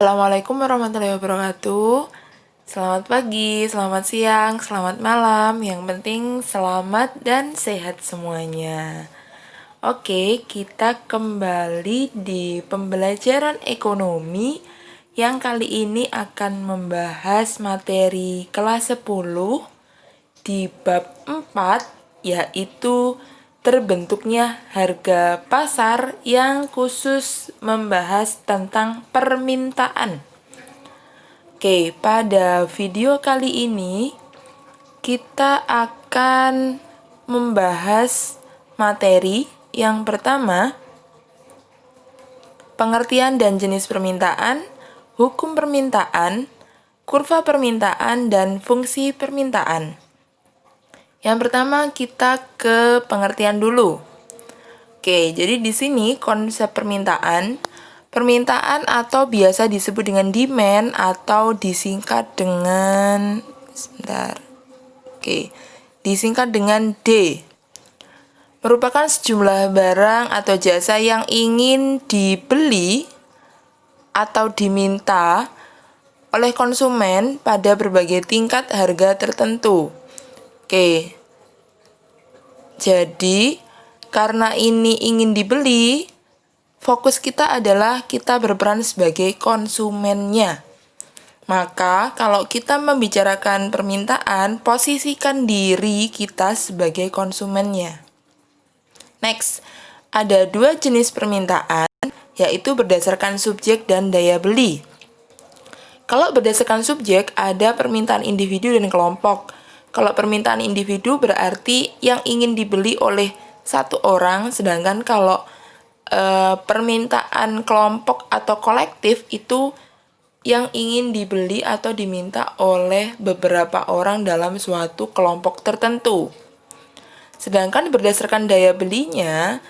Assalamualaikum warahmatullahi wabarakatuh. Selamat pagi, selamat siang, selamat malam. Yang penting selamat dan sehat semuanya. Oke, kita kembali di pembelajaran ekonomi yang kali ini akan membahas materi kelas 10 di bab 4, yaitu terbentuknya harga pasar yang khusus membahas tentang permintaan. Oke, pada video kali ini kita akan membahas materi yang pertama, pengertian dan jenis permintaan, hukum permintaan, kurva permintaan, dan fungsi permintaan. Yang pertama kita ke pengertian dulu. Oke, jadi di sini konsep permintaan atau biasa disebut dengan demand atau disingkat dengan disingkat dengan D. Merupakan sejumlah barang atau jasa yang ingin dibeli atau diminta oleh konsumen pada berbagai tingkat harga tertentu. Oke. Jadi, karena ini ingin dibeli, fokus kita adalah kita berperan sebagai konsumennya. Maka, kalau kita membicarakan permintaan, posisikan diri kita sebagai konsumennya. Next, ada dua jenis permintaan, yaitu berdasarkan subjek dan daya beli. Kalau berdasarkan subjek, ada permintaan individu dan kelompok. Kalau permintaan individu berarti yang ingin dibeli oleh satu orang, sedangkan kalau permintaan kelompok atau kolektif itu yang ingin dibeli atau diminta oleh beberapa orang dalam suatu kelompok tertentu. Sedangkan berdasarkan daya belinya,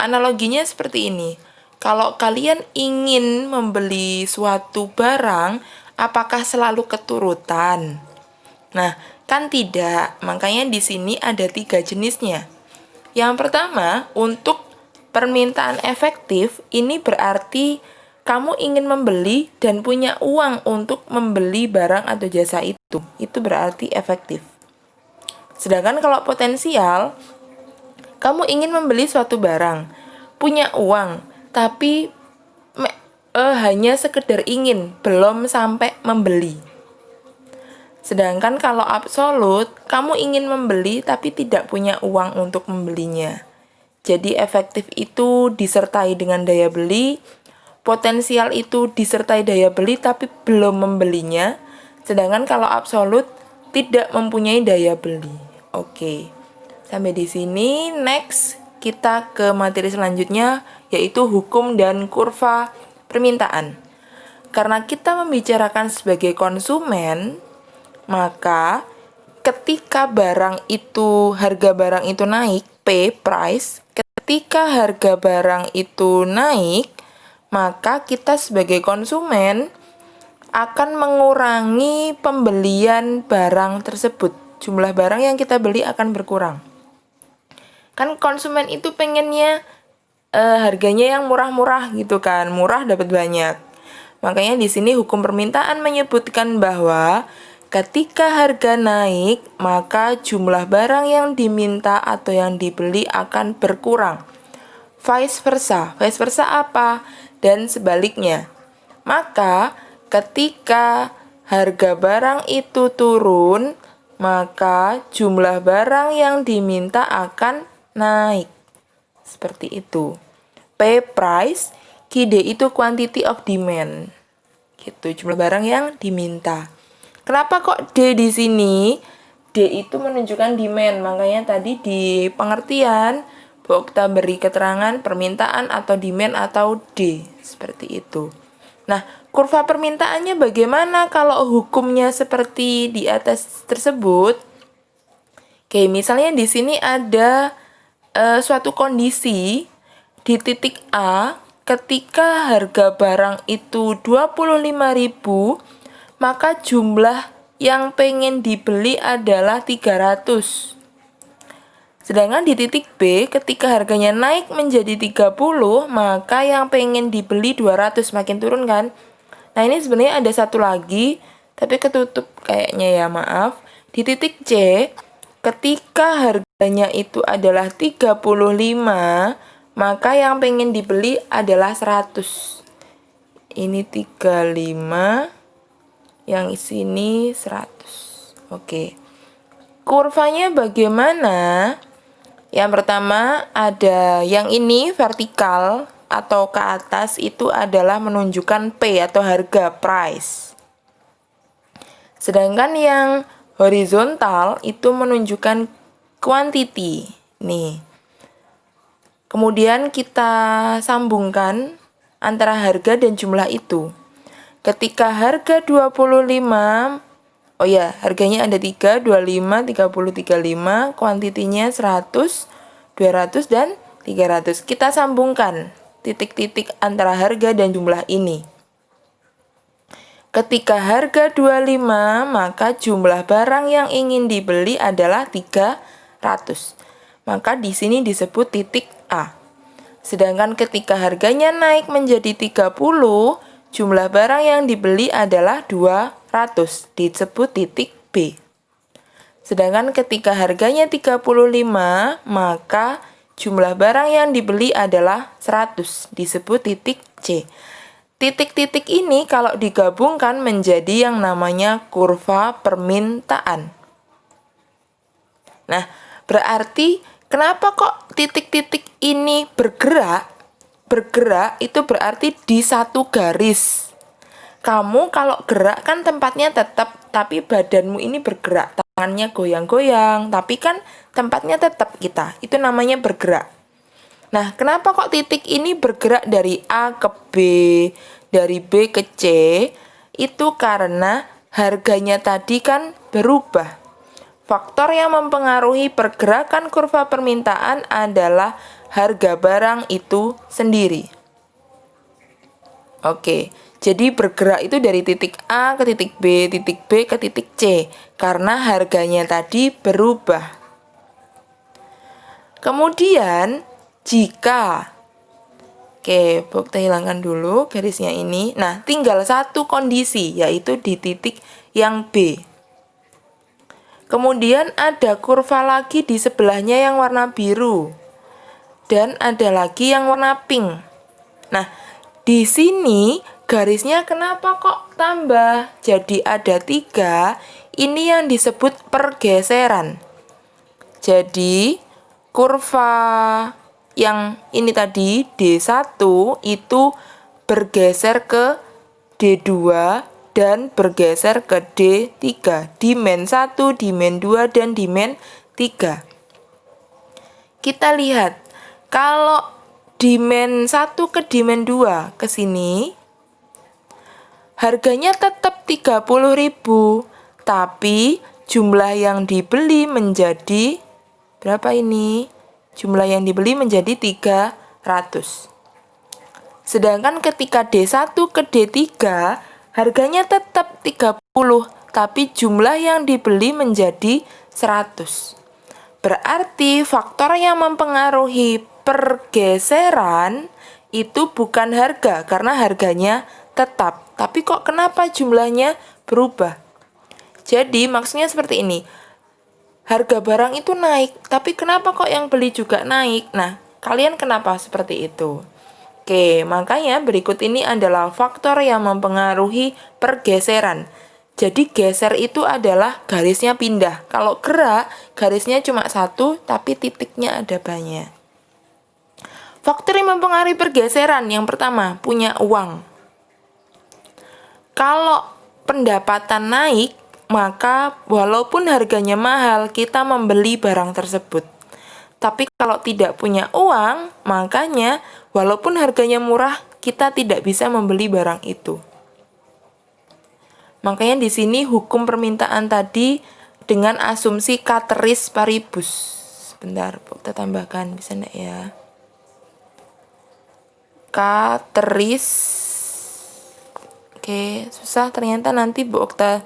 analoginya seperti ini. Kalau kalian ingin membeli suatu barang, apakah selalu keturutan? Nah, kan tidak. Makanya di sini ada 3 jenisnya. Yang pertama, untuk permintaan efektif, ini berarti kamu ingin membeli dan punya uang untuk membeli barang atau jasa itu. Itu berarti efektif. Sedangkan kalau potensial, kamu ingin membeli suatu barang, punya uang, tapi hanya sekedar ingin, belum sampai membeli. Sedangkan kalau absolut, kamu ingin membeli tapi tidak punya uang untuk membelinya. Jadi efektif itu disertai dengan daya beli, potensial itu disertai daya beli tapi belum membelinya. Sedangkan kalau absolut tidak mempunyai daya beli. Oke. Sampai di sini, next kita ke materi selanjutnya, yaitu hukum dan kurva permintaan. Karena kita membicarakan sebagai konsumen, maka ketika harga barang itu naik, P, price, ketika harga barang itu naik, maka kita sebagai konsumen akan mengurangi pembelian barang tersebut. Jumlah barang yang kita beli akan berkurang. Kan konsumen itu pengennya harganya yang murah-murah gitu kan, murah dapat banyak. Makanya di sini hukum permintaan menyebutkan bahwa ketika harga naik, maka jumlah barang yang diminta atau yang dibeli akan berkurang. Vice versa. Vice versa apa? Dan sebaliknya. Maka ketika harga barang itu turun, maka jumlah barang yang diminta akan naik. Seperti itu. P, price, Q, D itu quantity of demand. Gitu, jumlah barang yang diminta. Kenapa kok D di sini? D itu menunjukkan demand, makanya tadi di pengertian bahwa kita beri keterangan permintaan atau demand atau D, seperti itu. Nah, kurva permintaannya bagaimana kalau hukumnya seperti di atas tersebut? Oke, misalnya di sini ada suatu kondisi di titik A, ketika harga barang itu 25.000, maka jumlah yang pengen dibeli adalah 300. Sedangkan di titik B, ketika harganya naik menjadi 30, maka yang pengen dibeli 200, makin turun kan? Nah, ini sebenarnya ada satu lagi, tapi ketutup kayaknya ya, maaf. Di titik C, ketika harganya itu adalah 35, maka yang pengen dibeli adalah 100. Ini 35, yang sini 100. Oke. Kurvanya bagaimana? Yang pertama ada yang ini vertikal atau ke atas itu adalah menunjukkan P atau harga, price. Sedangkan yang horizontal itu menunjukkan quantity. Nih. Kemudian kita sambungkan antara harga dan jumlah itu. Ketika harga 25, oh ya, harganya ada 3, 25, 30, 35, kuantitinya 100, 200, dan 300. Kita sambungkan titik-titik antara harga dan jumlah ini. Ketika harga 25, maka jumlah barang yang ingin dibeli adalah 300. Maka di sini disebut titik A. Sedangkan ketika harganya naik menjadi 30, jumlah barang yang dibeli adalah 200, disebut titik B. Sedangkan ketika harganya 35, maka jumlah barang yang dibeli adalah 100, disebut titik C. Titik-titik ini kalau digabungkan menjadi yang namanya kurva permintaan. Nah, berarti kenapa kok titik-titik ini bergerak? Bergerak itu berarti di satu garis. Kamu kalau gerak kan tempatnya tetap, tapi badanmu ini bergerak. Tangannya goyang-goyang, tapi kan tempatnya tetap kita. Itu namanya bergerak. Nah, kenapa kok titik ini bergerak dari A ke B, dari B ke C? Itu karena harganya tadi kan berubah. Faktor yang mempengaruhi pergerakan kurva permintaan adalah harga barang itu sendiri. Oke, jadi bergerak itu dari titik A ke titik B ke titik C, karena harganya tadi berubah. Kemudian, jika, oke, kita hilangkan dulu garisnya ini. Nah, tinggal satu kondisi, yaitu di titik yang B. Kemudian ada kurva lagi di sebelahnya yang warna biru. Dan ada lagi yang warna pink. Nah, di sini garisnya kenapa kok tambah? Jadi ada 3, ini yang disebut pergeseran. Jadi, kurva yang ini tadi, D1 itu bergeser ke D2 dan bergeser ke D3, dimen 1, dimen 2, dan dimen 3. Kita lihat, kalau dimen 1 ke dimen 2 ke sini, harganya tetap 30.000, tapi jumlah yang dibeli menjadi berapa ini? Jumlah yang dibeli menjadi 300. Sedangkan ketika D1 ke D3, harganya tetap 30, tapi jumlah yang dibeli menjadi 100. Berarti faktor yang mempengaruhi pergeseran itu bukan harga, karena harganya tetap. Tapi kok kenapa jumlahnya berubah? Jadi maksudnya seperti ini. Harga barang itu naik, tapi kenapa kok yang beli juga naik? Nah, kalian kenapa seperti itu? Oke, makanya berikut ini adalah faktor yang mempengaruhi pergeseran. Jadi geser itu adalah garisnya pindah. Kalau gerak, garisnya cuma satu, tapi titiknya ada banyak. Faktor yang mempengaruhi pergeseran, yang pertama, punya uang. Kalau pendapatan naik, maka walaupun harganya mahal, kita membeli barang tersebut. Tapi kalau tidak punya uang, makanya walaupun harganya murah, kita tidak bisa membeli barang itu. Makanya di sini hukum permintaan tadi dengan asumsi ceteris paribus. Sebentar, kita tambahkan, bisa enggak ya? Ceteris. Oke, susah ternyata, nanti Bu Okta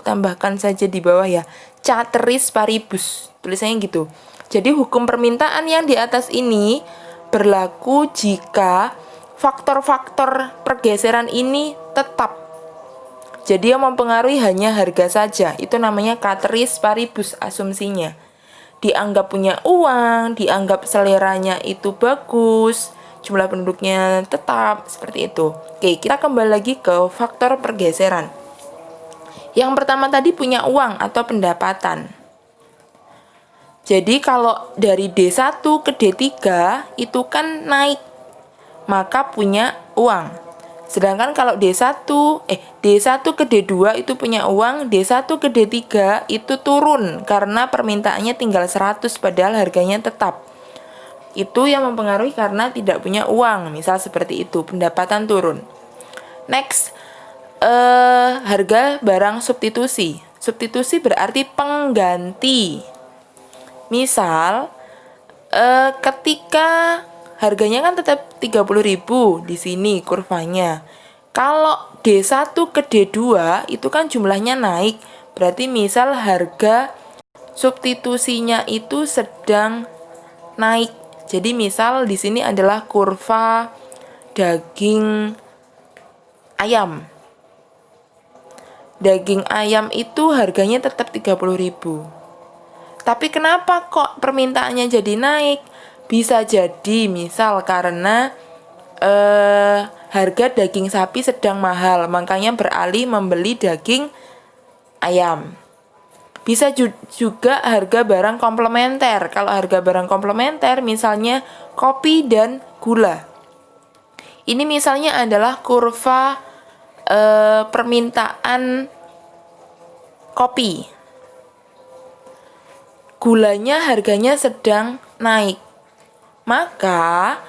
tambahkan saja di bawah ya. Ceteris paribus, tulisannya gitu. Jadi hukum permintaan yang di atas ini berlaku jika faktor-faktor pergeseran ini tetap. Jadi yang mempengaruhi hanya harga saja. Itu namanya ceteris paribus asumsinya. Dianggap punya uang, dianggap seleranya itu bagus, jumlah penduduknya tetap, seperti itu. Oke, kita kembali lagi ke faktor pergeseran. Yang pertama tadi punya uang atau pendapatan. Jadi kalau dari D1 ke D3 itu kan naik, maka punya uang. Sedangkan kalau D1 ke D2 itu punya uang, D1 ke D3 itu turun karena permintaannya tinggal 100 padahal harganya tetap. Itu yang mempengaruhi karena tidak punya uang, misal seperti itu, pendapatan turun. Next, harga barang substitusi. Substitusi berarti pengganti. Misal, ketika harganya kan tetap 30.000 di sini kurvanya. Kalau D1 ke D2 itu kan jumlahnya naik. Berarti misal harga substitusinya itu sedang naik. Jadi misal di sini adalah kurva daging ayam. Daging ayam itu harganya tetap 30.000. Tapi kenapa kok permintaannya jadi naik? Bisa jadi misal karena harga daging sapi sedang mahal, makanya beralih membeli daging ayam. Bisa juga harga barang komplementer. Kalau harga barang komplementer misalnya kopi dan gula. Ini misalnya adalah kurva permintaan kopi. Gulanya harganya sedang naik, maka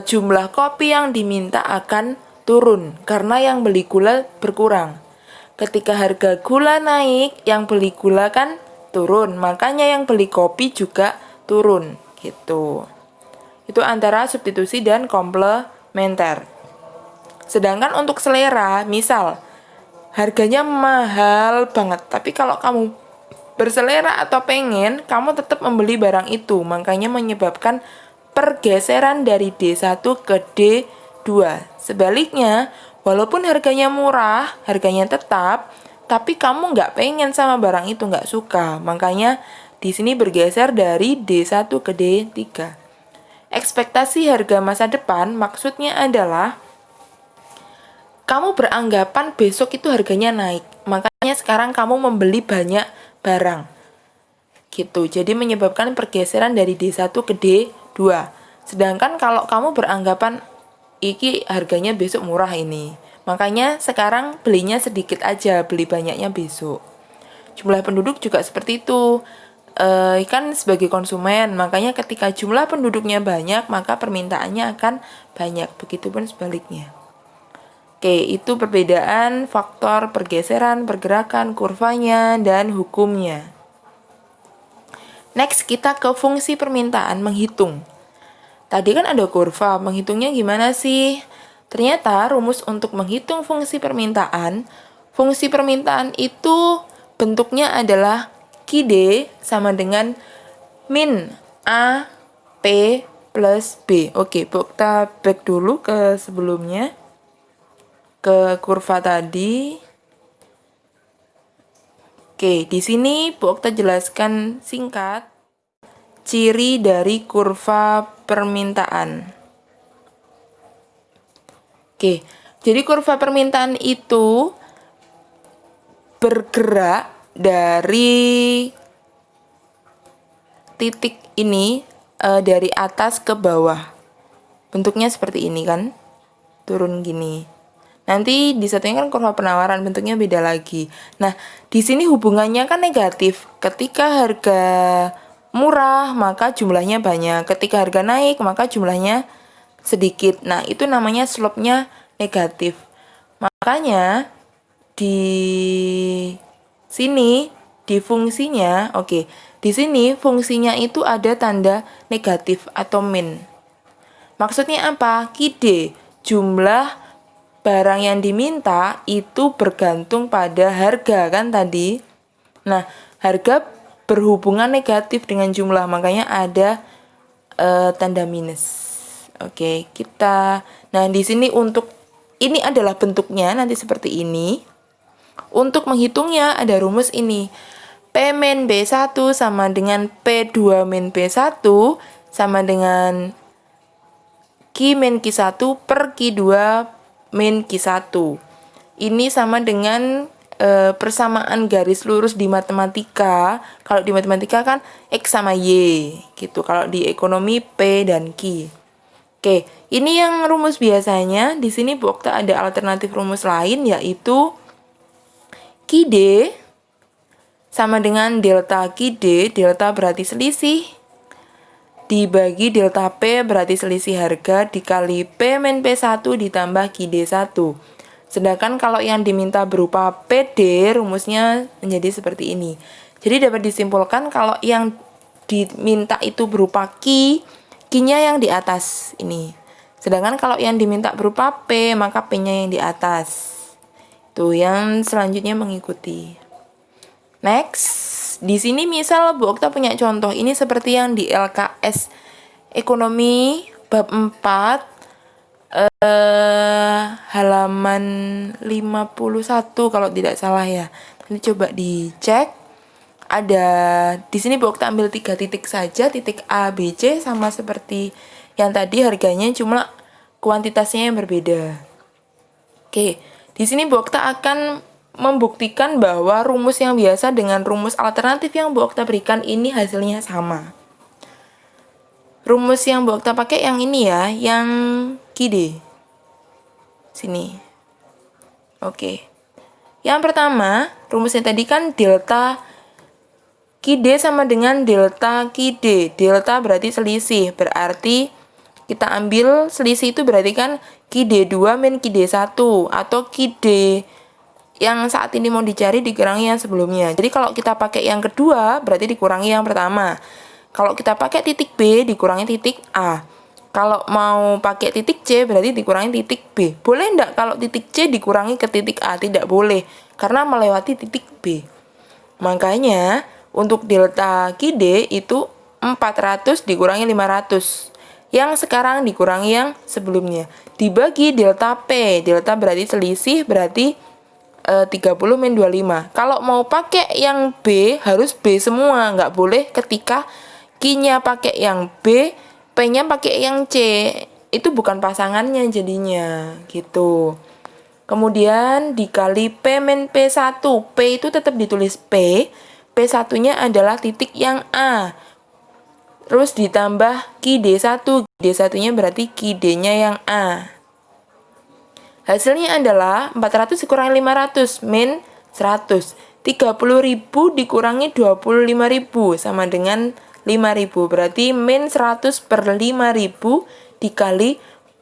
jumlah kopi yang diminta akan turun karena yang beli gula berkurang. Ketika harga gula naik, yang beli gula kan turun, makanya yang beli kopi juga turun gitu. Itu antara substitusi dan komplementer. Sedangkan untuk selera, misal harganya mahal banget, tapi kalau kamu berselera atau pengen, kamu tetap membeli barang itu. Makanya menyebabkan pergeseran dari D1 ke D2. Sebaliknya, walaupun harganya murah, harganya tetap, tapi kamu nggak pengen sama barang itu, nggak suka. Makanya di sini bergeser dari D1 ke D3. Ekspektasi harga masa depan maksudnya adalah kamu beranggapan besok itu harganya naik. Makanya sekarang kamu membeli banyak barang gitu. Jadi menyebabkan pergeseran dari D1 ke D2. Sedangkan kalau kamu beranggapan iki harganya besok murah ini, makanya sekarang belinya sedikit aja, beli banyaknya besok. Jumlah penduduk juga seperti itu. Kan sebagai konsumen, makanya ketika jumlah penduduknya banyak, maka permintaannya akan banyak. Begitupun sebaliknya. Oke, itu perbedaan faktor pergeseran, pergerakan, kurvanya, dan hukumnya. Next, kita ke fungsi permintaan menghitung. Tadi kan ada kurva, menghitungnya gimana sih? Ternyata rumus untuk menghitung fungsi permintaan itu bentuknya adalah QD sama dengan min A P plus B. Oke, kita back dulu ke sebelumnya. Ke kurva tadi. Oke, di sini Bu Okta jelaskan singkat ciri dari kurva permintaan. Oke, jadi kurva permintaan itu bergerak dari titik ini dari atas ke bawah. Bentuknya seperti ini kan, turun gini. Nanti di satunya kan kurva penawaran, bentuknya beda lagi. Nah, di sini hubungannya kan negatif. Ketika harga murah, maka jumlahnya banyak. Ketika harga naik, maka jumlahnya sedikit. Nah, itu namanya slope-nya negatif. Makanya di sini di fungsinya, di sini fungsinya itu ada tanda negatif atau min. Maksudnya apa? QD, jumlah barang yang diminta itu bergantung pada harga kan tadi. Nah, harga berhubungan negatif dengan jumlah, makanya ada tanda minus. Oke, nah di sini untuk ini adalah bentuknya nanti seperti ini. Untuk menghitungnya ada rumus ini. P min B1 sama dengan P2 min B1 sama dengan Q min Q1 per Q2 min Q1. Ini sama dengan persamaan garis lurus di matematika. Kalau di matematika kan X sama Y gitu. Kalau di ekonomi P dan Q. Oke, ini yang rumus biasanya. Di sini Bu Okta ada alternatif rumus lain yaitu QD sama dengan delta QD, delta berarti selisih, dibagi delta P berarti selisih harga, dikali P min P1 ditambah QD1. Sedangkan kalau yang diminta berupa PD, rumusnya menjadi seperti ini. Jadi dapat disimpulkan kalau yang diminta itu berupa Q-nya yang di atas ini. Sedangkan kalau yang diminta berupa P, maka P-nya yang di atas. Tuh, yang selanjutnya mengikuti. Next, di sini misal Bu Okta punya contoh. Ini seperti yang di LKS Ekonomi bab 4 halaman 51 kalau tidak salah ya. Nanti coba dicek. Ada di sini Bu Okta ambil 3 titik saja, titik A, B, C sama seperti yang tadi, harganya cuma kuantitasnya yang berbeda. Oke, di sini Bu Okta akan membuktikan bahwa rumus yang biasa dengan rumus alternatif yang Bu Okta berikan ini hasilnya sama. Rumus yang Bu Okta pakai yang ini ya, yang QD. Sini. Oke. Yang pertama, rumusnya tadi kan delta QD sama dengan delta QD. Delta berarti selisih, berarti kita ambil selisih itu berarti kan QD2 min QD1 atau QD yang saat ini mau dicari dikurangi yang sebelumnya. Jadi kalau kita pakai yang kedua berarti dikurangi yang pertama. Kalau kita pakai titik B dikurangi titik A. Kalau mau pakai titik C berarti dikurangi titik B. Boleh enggak kalau titik C dikurangi ke titik A? Tidak boleh, karena melewati titik B. Makanya untuk delta QD itu 400 dikurangi 500. Yang sekarang dikurangi yang sebelumnya. Dibagi delta P. Delta berarti selisih, berarti 30 min 25. Kalau mau pakai yang B harus B semua, nggak boleh ketika Q-nya pakai yang B, P-nya pakai yang C. Itu bukan pasangannya jadinya, gitu. Kemudian dikali P min P1. P itu tetap ditulis P. P1-nya adalah titik yang A. Terus ditambah QD1. QD1-nya berarti QD-nya yang A. Hasilnya adalah 400 dikurangi 500 min 100. 30.000 dikurangi 25.000 sama dengan 5.000. Berarti min 100 per 5.000 dikali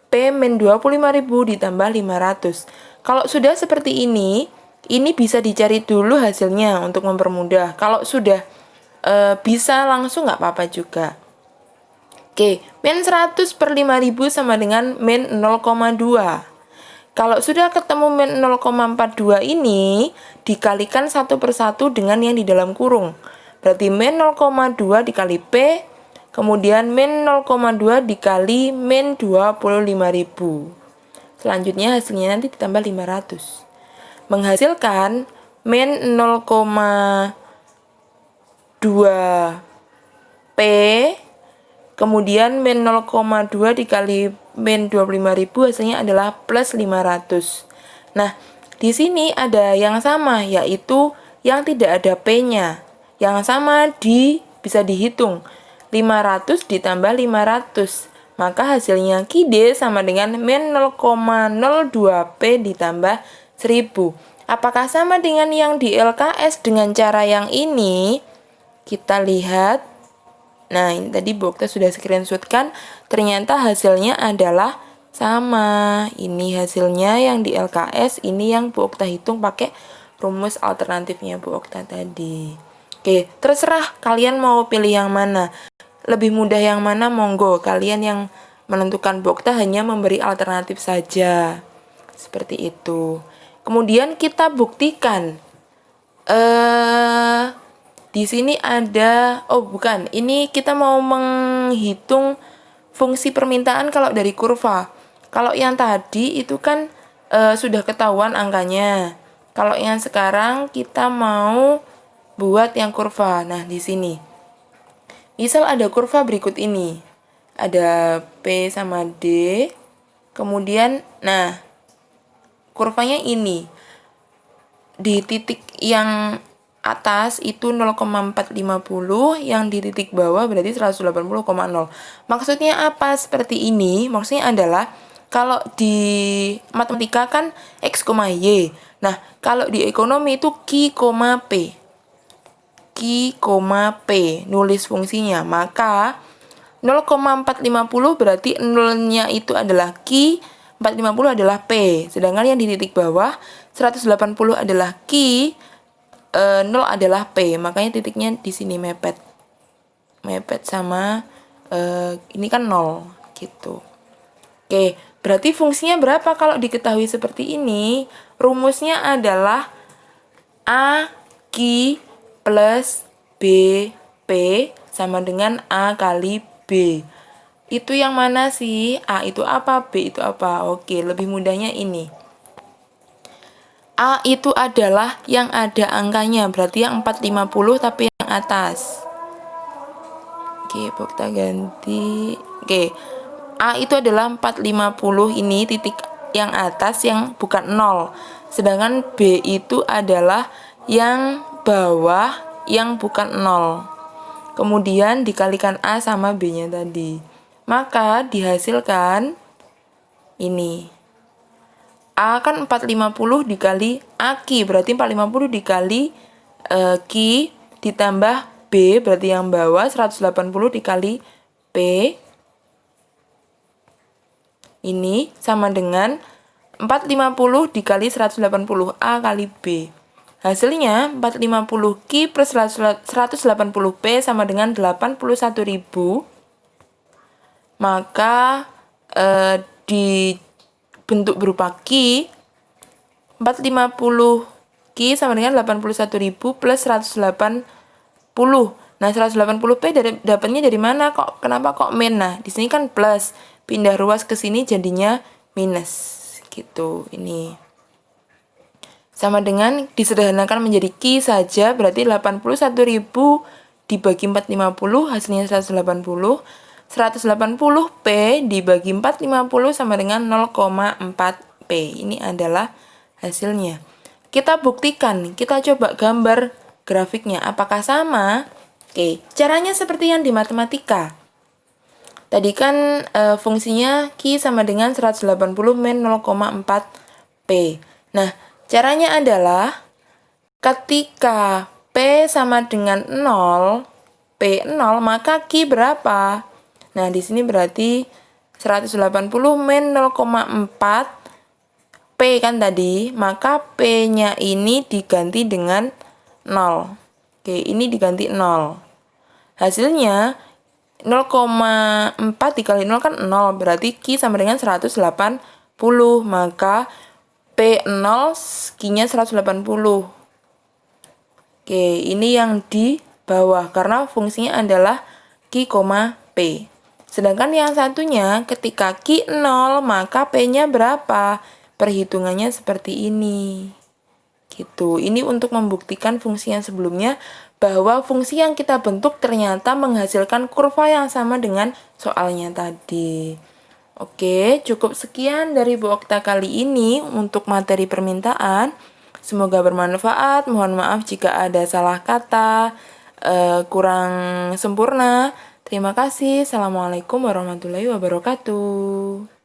P min 25.000 ditambah 500. Kalau sudah seperti ini bisa dicari dulu hasilnya untuk mempermudah. Kalau sudah bisa langsung nggak apa-apa juga. Oke, min 100 per 5.000 sama dengan min 0,2. Kalau sudah ketemu min 0,42 ini, dikalikan satu persatu dengan yang di dalam kurung. Berarti min 0,2 dikali P, kemudian min 0,2 dikali min 25.000. Selanjutnya hasilnya nanti ditambah 500. Menghasilkan min 0,2 P, kemudian min 0,2 dikali min 25.000 hasilnya adalah plus 500. Nah, di sini ada yang sama, yaitu yang tidak ada P-nya. Yang sama bisa dihitung. 500 ditambah 500. Maka hasilnya QD sama dengan min 0,02 P ditambah 1000. Apakah sama dengan yang di LKS dengan cara yang ini? Kita lihat. Nah, ini tadi Bu Okta sudah screenshotkan. Ternyata hasilnya adalah sama. Ini hasilnya yang di LKS, ini yang Bu Okta hitung pakai rumus alternatifnya Bu Okta tadi. Oke, terserah kalian mau pilih yang mana. Lebih mudah yang mana, monggo. Kalian yang menentukan. Bu Okta hanya memberi alternatif saja. Seperti itu. Kemudian kita buktikan. Di sini ada, ini kita mau menghitung fungsi permintaan kalau dari kurva. Kalau yang tadi itu kan sudah ketahuan angkanya. Kalau yang sekarang kita mau buat yang kurva. Nah, di sini. Misal ada kurva berikut ini. Ada P sama D. Kemudian, nah, kurvanya ini. Di titik yang atas itu 0,450, yang di titik bawah berarti 180,0. Maksudnya apa seperti ini? Maksudnya adalah kalau di matematika kan X, Y. Nah, kalau di ekonomi itu Q, P. Q, P. Nulis fungsinya. Maka 0,450 berarti nolnya itu adalah Q, 450 adalah P. Sedangkan yang di titik bawah 180 adalah Q, 0 adalah P. Makanya titiknya di sini mepet. Mepet sama ini kan 0 gitu. Oke, berarti fungsinya berapa kalau diketahui seperti ini? Rumusnya adalah A Q plus B P sama dengan A kali B. Itu yang mana sih? A itu apa? B itu apa? Oke, lebih mudahnya ini. A itu adalah yang ada angkanya, berarti yang 450 tapi yang atas. Oke, kita ganti. Oke, A itu adalah 450, ini titik yang atas yang bukan 0. Sedangkan B itu adalah yang bawah yang bukan 0. Kemudian dikalikan A sama B-nya tadi. Maka dihasilkan ini. A kan 450 dikali AQ, berarti 450 dikali Q ditambah B, berarti yang bawah 180 dikali P. Ini sama dengan 450 dikali 180 A kali B. Hasilnya 450 Q plus 180 P sama dengan 81.000. Maka di bentuk berupa Q, 450 Q sama dengan 81.000 plus 180. Nah, 180 P dapatnya dari mana kok? Kenapa kok min? Nah, di sini kan plus, pindah ruas ke sini jadinya minus. Gitu, ini. Sama dengan disederhanakan menjadi Q saja, berarti 81.000 dibagi 450 hasilnya 180. 180 P dibagi 450 sama dengan 0,4 P. Ini adalah hasilnya. Kita buktikan, kita coba gambar grafiknya. Apakah sama? Oke, caranya seperti yang di matematika. Tadi kan fungsinya Q sama dengan 180 min 0,4 P. Nah, caranya adalah ketika P sama dengan 0, P 0, maka Q berapa? Nah, di sini berarti 180 min 0,4 P kan tadi, maka P-nya ini diganti dengan 0. Oke, ini diganti 0. Hasilnya 0,4 dikali 0 kan 0, berarti Q sama dengan 180, maka P0 Q-nya 180. Oke, ini yang di bawah karena fungsinya adalah Q, P. Sedangkan yang satunya ketika Q 0 maka P-nya berapa? Perhitungannya seperti ini. Gitu. Ini untuk membuktikan fungsi yang sebelumnya bahwa fungsi yang kita bentuk ternyata menghasilkan kurva yang sama dengan soalnya tadi. Oke, cukup sekian dari Bu Okta kali ini untuk materi permintaan. Semoga bermanfaat. Mohon maaf jika ada salah kata, kurang sempurna. Terima kasih. Assalamualaikum warahmatullahi wabarakatuh.